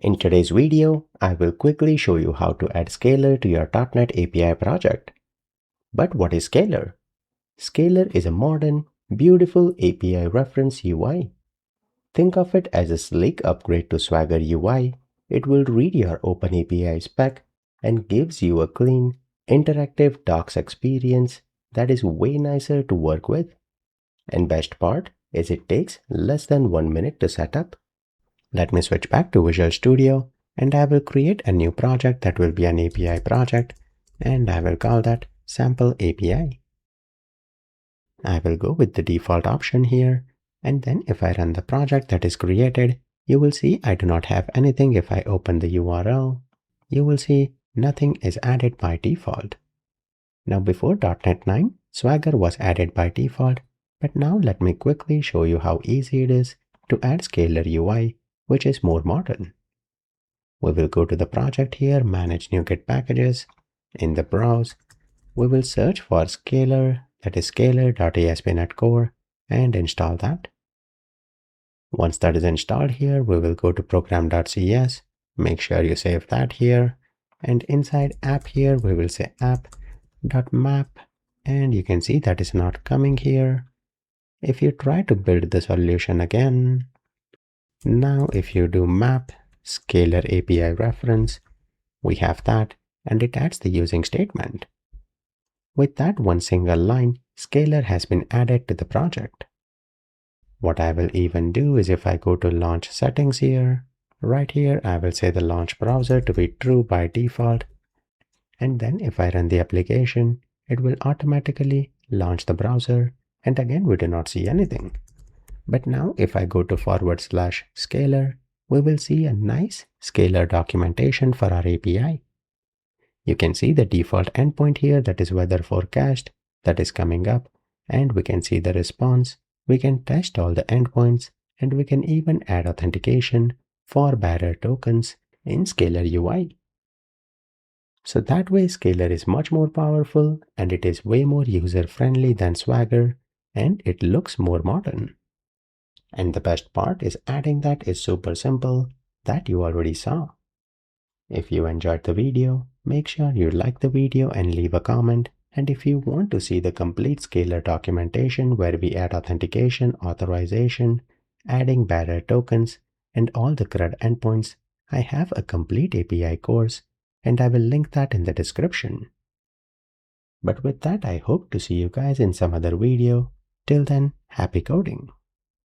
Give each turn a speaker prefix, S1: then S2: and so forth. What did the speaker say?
S1: In today's video, I will quickly show you how to add Scalar to your .NET API project. But what is Scalar? Scalar is a modern, beautiful API reference UI. Think of it as a sleek upgrade to Swagger UI. It will read your OpenAPI spec and gives you a clean, interactive docs experience that is way nicer to work with. And best part is it takes less than 1 minute to set up. Let me switch back to Visual Studio and I will create a new project that will be an API project and I will call that Sample API. I will go with the default option here and then if I run the project that is created, you will see I do not have anything. If I open the URL, you will see nothing is added by default. Now before .NET 9, Swagger was added by default, but now let me quickly show you how easy it is to add Scalar UI, which is more modern. We will go to the project here, manage NuGet packages. In the browse, we will search for Scalar, that is scalar.asp.NET Core, and install that. Once that is installed here, we will go to Program.cs. Make sure you save that here. And inside app here, we will say app.map. And you can see that is not coming here. If you try to build the solution again, now if you do map Scalar API reference, we have that and it adds the using statement. With that one single line, Scalar has been added to the project. What I will even do is if I go to launch settings here, right here I will say the launch browser to be true by default. And then if I run the application, it will automatically launch the browser. And again, we do not see anything. But now if I go to /Scalar, we will see a nice Scalar documentation for our API. You can see the default endpoint here, that is weather forecast, that is coming up, and we can see the response. We can test all the endpoints, and we can even add authentication for bearer tokens in Scalar UI. So that way Scalar is much more powerful and it is way more user-friendly than Swagger, and it looks more modern. And the best part is adding that is super simple, that you already saw. If you enjoyed the video, make sure you like the video and leave a comment. And if you want to see the complete Scalar documentation where we add authentication, authorization, adding bearer tokens, and all the CRUD endpoints, I have a complete API course and I will link that in the description. But with that, I hope to see you guys in some other video. Till then, happy coding!